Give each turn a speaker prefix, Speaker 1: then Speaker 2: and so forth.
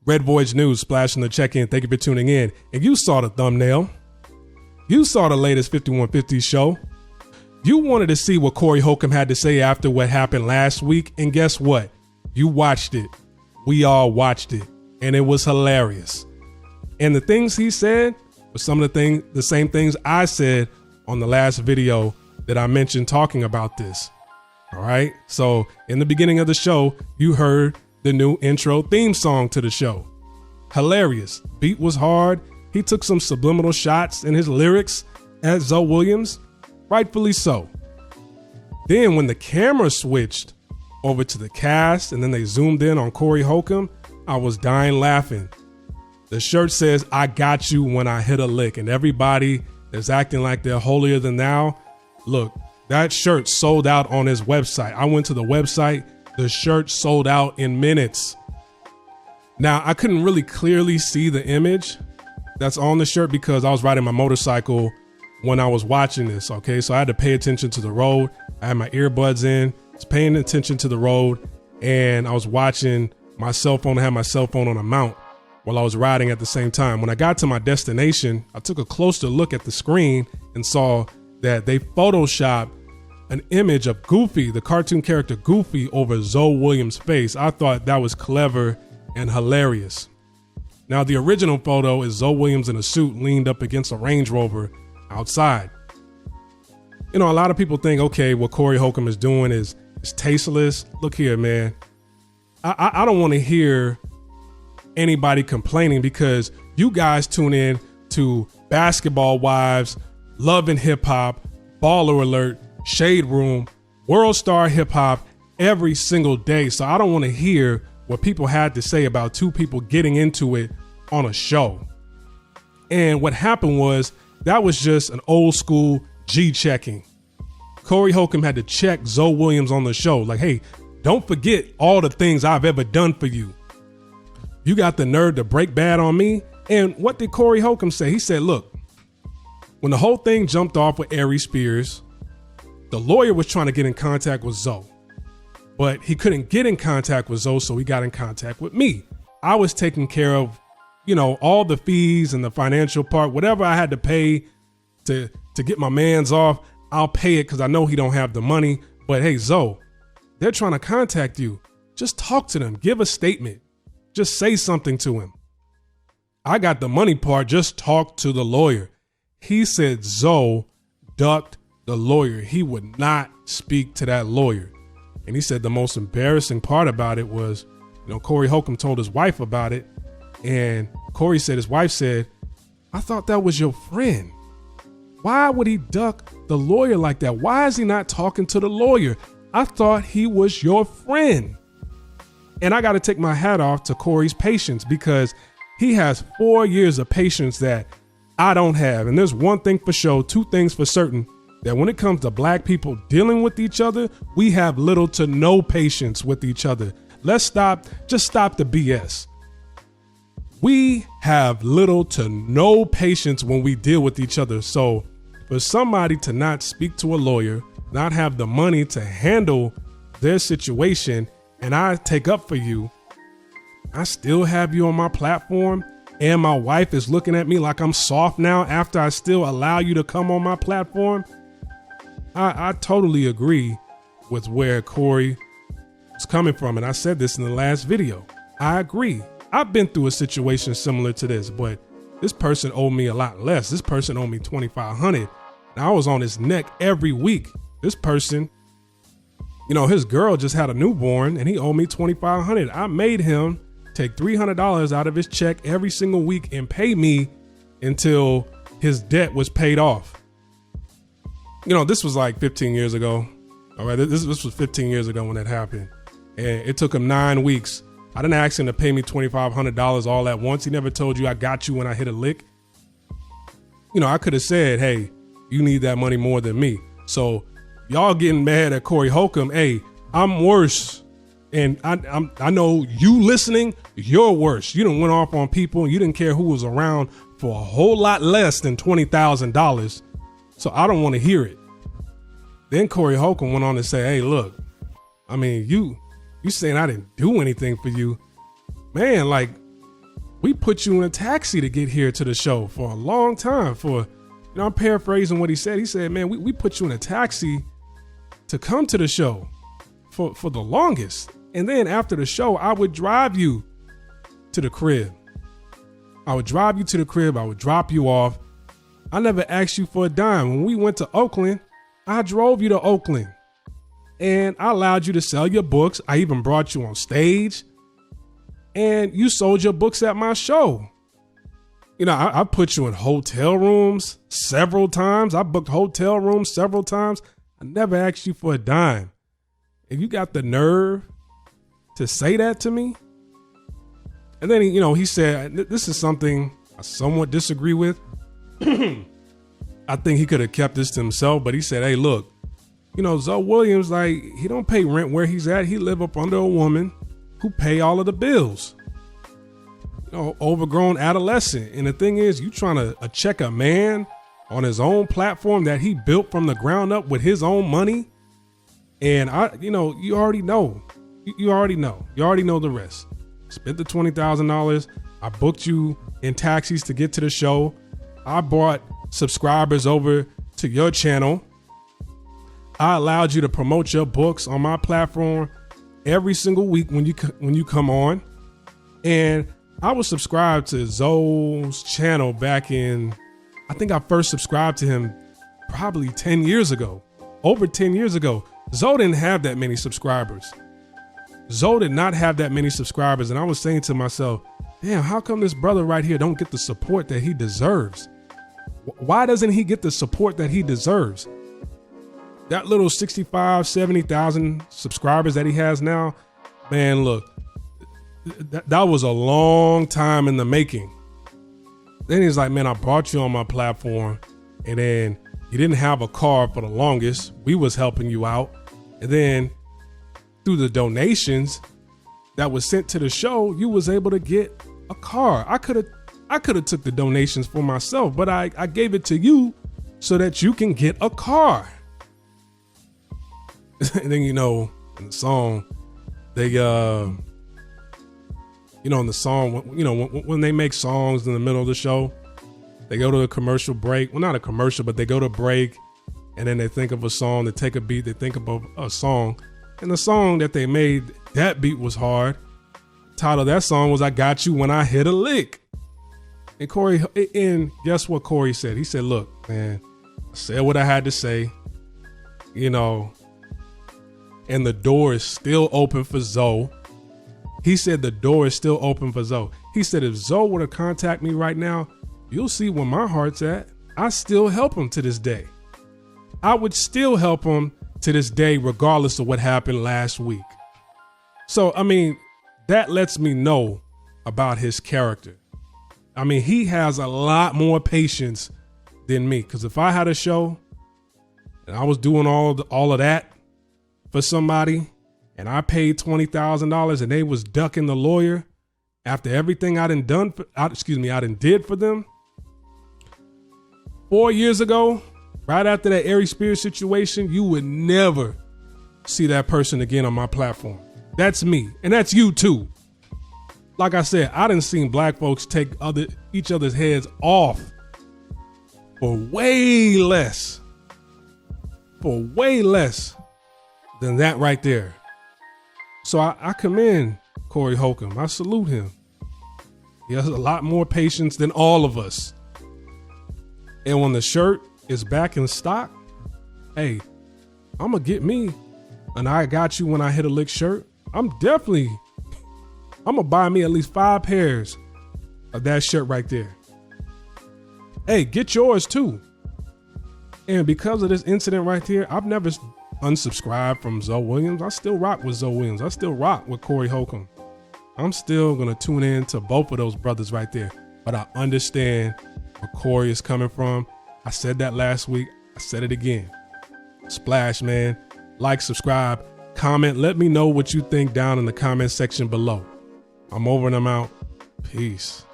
Speaker 1: Red Voyage News splashing the check-in. Thank you for tuning in. And you saw the thumbnail. You saw the latest 5150 show. You wanted to see what Corey Holcomb had to say after what happened last week. And guess what? You watched it. We all watched it. And it was hilarious. And the things he said were some of the same things I said on the last video that I mentioned talking about this. All right. So in the beginning of the show, you heard the new intro theme song to the show. Hilarious. Beat was hard. He took some subliminal shots in his lyrics at Zoe Williams. Rightfully so. Then when the camera switched over to the cast and then they zoomed in on Corey Holcomb, I was dying laughing. The shirt says, "I got you when I hit a lick." And everybody that's acting like they're holier than thou, look, that shirt sold out on his website. I went to the website. The shirt sold out in minutes. Now, I couldn't really clearly see the image that's on the shirt because I was riding my motorcycle when I was watching this, okay? So I had to pay attention to the road. I had my earbuds in, I was paying attention to the road, and I was watching my cell phone. I had my cell phone on a mount while I was riding at the same time. When I got to my destination, I took a closer look at the screen and saw that they photoshopped an image of Goofy, the cartoon character Goofy, over Zoe Williams' face. I thought that was clever and hilarious. Now, the original photo is Zoe Williams in a suit leaned up against a Range Rover outside. You know, a lot of people think, okay, what Corey Holcomb is doing is tasteless. Look here, man. I don't want to hear anybody complaining because you guys tune in to Basketball Wives, Love and Hip Hop, Baller Alert, Shade Room, World Star Hip Hop every single day. So I don't want to hear what people had to say about two people getting into it on a show. And what happened was that was just an old school G-checking. Corey Holcomb had to check Zoe Williams on the show. Like, hey, don't forget all the things I've ever done for you. You got the nerve to break bad on me. And what did Corey Holcomb say? He said, look, when the whole thing jumped off with Ari Spears, the lawyer was trying to get in contact with Zoe, but he couldn't get in contact with Zoe, so he got in contact with me. I was taking care of, you know, all the fees and the financial part, whatever I had to pay to get my mans off, I'll pay it because I know he don't have the money. But hey, Zoe, they're trying to contact you. Just talk to them. Give a statement. Just say something to him. I got the money part. Just talk to the lawyer. He said Zoe ducked the lawyer. He would not speak to that lawyer. And he said the most embarrassing part about it was, you know, Corey Holcomb told his wife about it. And Corey said, his wife said, I thought that was your friend. Why would he duck the lawyer like that? Why is he not talking to the lawyer? I thought he was your friend. And I got to take my hat off to Corey's patience because he has 4 years of patience that I don't have. And there's one thing for sure, two things for certain, that when it comes to black people dealing with each other, we have little to no patience with each other. Just stop the BS. We have little to no patience when we deal with each other. So for somebody to not speak to a lawyer, not have the money to handle their situation, and I take up for you, I still have you on my platform, and my wife is looking at me like I'm soft now after I still allow you to come on my platform. I totally agree with where Corey is coming from, and I said this in the last video. I agree. I've been through a situation similar to this, but this person owed me a lot less. This person owed me $2,500, and I was on his neck every week. This person, you know, his girl just had a newborn, and he owed me $2,500. I made him take $300 out of his check every single week and pay me until his debt was paid off. You know, this was like 15 years ago. All right, this was 15 years ago when that happened. And it took him 9 weeks. I didn't ask him to pay me $2,500 all at once. He never told you I got you when I hit a lick. You know, I could have said, hey, you need that money more than me. So y'all getting mad at Corey Holcomb. Hey, I'm worse. And I know you listening, you're worse. You done went off on people and you didn't care who was around for a whole lot less than $20,000. So I don't want to hear it. Then Corey Holcomb went on to say, hey, look, I mean, you saying I didn't do anything for you. Man, like, we put you in a taxi to get here to the show for a long time. I'm paraphrasing what he said. He said, man, we put you in a taxi to come to the show for the longest. And then after the show, I would drive you to the crib. I would drive you to the crib. I would drop you off. I never asked you for a dime. When we went to Oakland, I drove you to Oakland and I allowed you to sell your books. I even brought you on stage and you sold your books at my show. I put you in hotel rooms several times. I booked hotel rooms several times. I never asked you for a dime. And you got the nerve to say that to me? And then, he said, this is something I somewhat disagree with. I think he could have kept this to himself, but he said, hey, look, Zoe Williams, he don't pay rent where he's at. He live up under a woman who pay all of the bills. Overgrown adolescent. And the thing is, you trying to check a man on his own platform that he built from the ground up with his own money. And you already know. You already know. You already know the rest. Spent the $20,000. I booked you in taxis to get to the show. I brought subscribers over to your channel. I allowed you to promote your books on my platform every single week when you come on. And I was subscribed to Zoe's channel back in, I think I first subscribed to him probably 10 years ago, over 10 years ago. Zoe didn't have that many subscribers. Zoe did not have that many subscribers. And I was saying to myself, damn, how come this brother right here don't get the support that he deserves? Why doesn't he get the support that he deserves? That little 65, 70,000 subscribers that he has now, man, look, that was a long time in the making. Then he's like, man, I brought you on my platform and then you didn't have a car for the longest. We was helping you out. And then through the donations that was sent to the show, you was able to get a car. I could have took the donations for myself, but I gave it to you so that you can get a car. And then, in the song, they, in the song, when they make songs in the middle of the show, they go to a commercial break. Well, not a commercial, but they go to break and then they think of a song, they take a beat, they think of a song. And the song that they made, that beat was hard. Title of that song was I Got You When I Hit a Lick. And guess what Corey said? He said, look, man, I said what I had to say, and the door is still open for Zoe. He said the door is still open for Zoe. He said if Zoe were to contact me right now, you'll see where my heart's at. I still help him to this day. I would still help him to this day, regardless of what happened last week. So, that lets me know about his character. He has a lot more patience than me. Because if I had a show and I was doing all of that for somebody and I paid $20,000 and they was ducking the lawyer after everything I done did for them 4 years ago, right after that Ari Spears situation, you would never see that person again on my platform. That's me. And that's you too. Like I said, I done seen black folks take each other's heads off for way less than that right there. So I commend Corey Holcomb. I salute him. He has a lot more patience than all of us. And when the shirt is back in stock, hey, I'm going to get me an I Got You When I Hit a Lick shirt. I'm going to buy me at least 5 pairs of that shirt right there. Hey, get yours too. And because of this incident right here, I've never unsubscribed from Zoe Williams. I still rock with Zoe Williams. I still rock with Corey Holcomb. I'm still going to tune in to both of those brothers right there. But I understand where Corey is coming from. I said that last week. I said it again. Splash, man. Like, subscribe, comment. Let me know what you think down in the comment section below. I'm over and I'm out. Peace.